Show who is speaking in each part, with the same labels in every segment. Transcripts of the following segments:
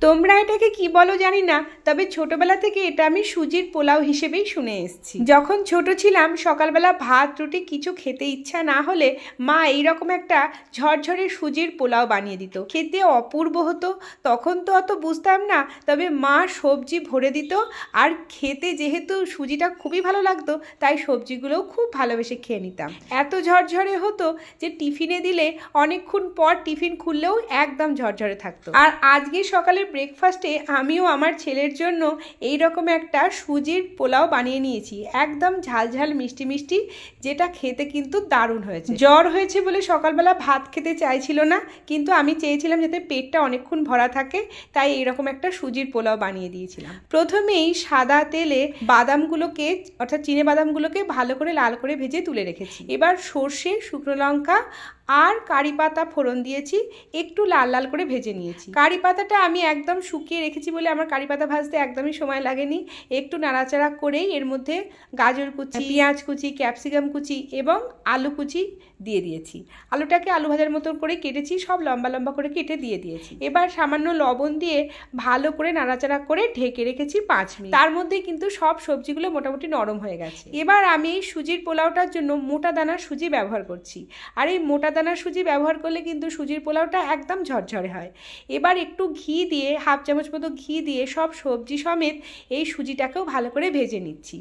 Speaker 1: তোমরা এটাকে কি বলো জানি না, তবে ছোটবেলা থেকে এটা আমি সুজির পোলাও হিসেবেই শুনে এসেছি। যখন ছোট ছিলাম সকালবেলা ভাত রুটি কিছু খেতে ইচ্ছা না হলে মা এইরকম একটা ঝরঝরে সুজির পোলাও বানিয়ে দিত। খেতে অপূর্ব হতো। তখন তো অত বুঝতাম না, তবে মা সবজি ভরে দিত, আর খেতে যেহেতু সুজিটা খুবই ভালো লাগতো তাই সবজিগুলোও খুব ভালোবেসে খেয়ে নিতাম। এত ঝরঝরে হতো যে টিফিনে দিলে অনেকক্ষণ পর টিফিন খুললেও একদম ঝরঝরে থাকতো। আর আজকে সকালে ব্রেকফাস্টে আমিও আমার ছেলের জন্য এই রকম একটা সুজির পোলাও বানিয়ে নিয়েছি, একদম ঝালঝাল মিষ্টি মিষ্টি, যেটা খেতে কিন্তু দারুণ হয়েছে। জ্বর হয়েছে বলে সকালবেলা ভাত খেতে চাইছিল না, কিন্তু আমি চেয়েছিলাম যাতে পেটটা অনেকক্ষণ ভরা থাকে, তাই এইরকম একটা সুজির পোলাও বানিয়ে দিয়েছিলাম। প্রথমেই সাদা তেলে বাদামগুলোকে অর্থাৎ চিনে বাদামগুলোকে ভালো করে লাল করে ভেজে তুলে রেখেছি। এবার সর্ষে, শুকনো লঙ্কা আর কারি পাতা ফোড়ন দিয়েছি, একটু লাল লাল করে ভেজে নিয়েছি। কারি পাতাটা আমি একদম শুকিয়ে রেখেছি বলে আমার কারি পাতা ভাজতে একদমই সময় লাগেনি। একটু নাড়াচাড়া করেই এর মধ্যে গাজর কুচি, পেঁয়াজ কুচি, ক্যাপসিকাম কুচি এবং আলু কুচি দিয়ে দিয়েছি। আলুটাকে আলু ভাজার মতো করে কেটেছি, সব লম্বা লম্বা করে কেটে দিয়ে দিয়েছি। এবার সামান্য লবণ দিয়ে ভালো করে নাড়াচাড়া করে ঢেকে রেখেছি 5 মিনিট। তার মধ্যেই কিন্তু সব সবজিগুলো মোটামুটি নরম হয়ে গেছে। এবার আমি সুজির পোলাওটার জন্য মোটা দানার সুজি ব্যবহার করছি, আর এই মোটা দানার সুজি ব্যবহার করলে কিন্তু সুজির পোলাওটা একদম ঝরঝরে হয়। এবার একটু ঘি দিয়ে, হাফ চামচ মতো ঘি দিয়ে সব সবজি সমেত এই সুজিটাকেও ভালো করে ভেজে নিচ্ছি।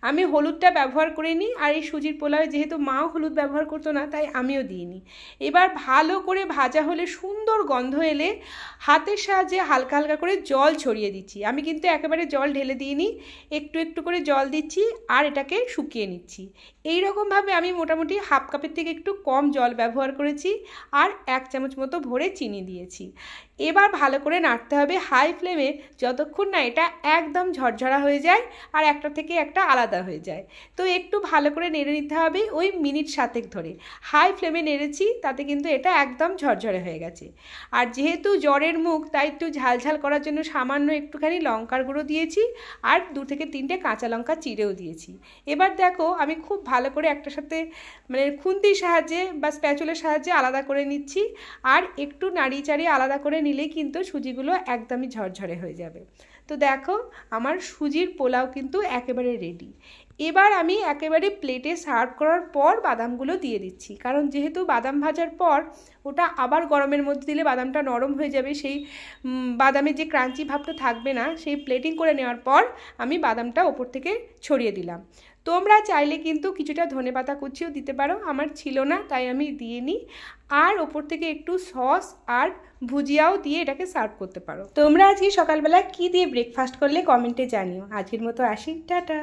Speaker 1: আমি হলুদটা ব্যবহার করিনি, আর এই সুজির পোলাওয়ে যেহেতু মাও হলুদ ব্যবহার করতো না তাই আমিও দিইনি। এবার ভালো করে ভাজা হলে, সুন্দর গন্ধ এলে হাতের সাহায্যে হালকা হালকা করে জল ছড়িয়ে দিচ্ছি। আমি কিন্তু একেবারে জল ঢেলে দিইনি, একটু একটু করে জল দিচ্ছি আর এটাকে শুকিয়ে নিচ্ছি। এই রকমভাবে আমি মোটামুটি হাফ কাপের থেকে একটু কম জল ব্যবহার করেছি, আর 1 চামচ মতো ভরে চিনি দিয়েছি। এবার ভালো করে নাড়তে হবে হাই ফ্লেমে, যতক্ষণ না এটা একদম ঝরঝরা হয়ে যায় আর একটা থেকে একটা আলাদা হয়ে যায়। তো একটু ভালো করে নেড়ে নিতে হবে ওই মিনিট 7 ধরে। হাই ফ্লেমে নেড়েছি, তাতে কিন্তু এটা একদম ঝরঝরে হয়ে গেছে। আর যেহেতু জ্বরের মুখ, তাই একটু ঝালঝাল করার জন্য সামান্য একটুখানি লঙ্কার গুঁড়ো দিয়েছি, আর 2 থেকে 3টে কাঁচা লঙ্কা চিড়েও দিয়েছি। এবার দেখো আমি খুব ভালো করে একটা সাথে মানে খুন্তির সাহায্যে বা স্প্যাচুলার সাহায্যে আলাদা করে নিচ্ছি, আর একটু নাড়িয়ে চাড়িয়ে আলাদা করে নিলেই কিন্তু সুজিগুলো একদমই ঝরঝরে হয়ে যাবে। তো দেখো আমার সুজির পোলাও কিন্তু একেবারে রেডি। এবার আমি একেবারে প্লেটে সার্ভ করার পর বাদামগুলো দিয়ে দিচ্ছি, কারণ যেহেতু বাদাম ভাজার পর ওটা আবার গরমের মধ্যে দিলে বাদামটা নরম হয়ে যাবে, সেই বাদামের যে ক্রাঞ্চি ভাবটা থাকবে না। সেই প্লেটিং করে নেওয়ার পর আমি বাদামটা ওপর থেকে ছড়িয়ে দিলাম। তোমরা চাইলে কিন্তু কিছুটা ধনেপাতা কুচিও দিতে পারো, আমার ছিল না তাই আমি দিইনি। আর ওপর থেকে একটু সস আর ভুজিয়াও দিয়ে এটাকে সার্ভ করতে পারো। তোমরা আজকে সকালবেলা কি দিয়ে ব্রেকফাস্ট করলে কমেন্টে জানিও। আজকের মতো আসি, টাটা।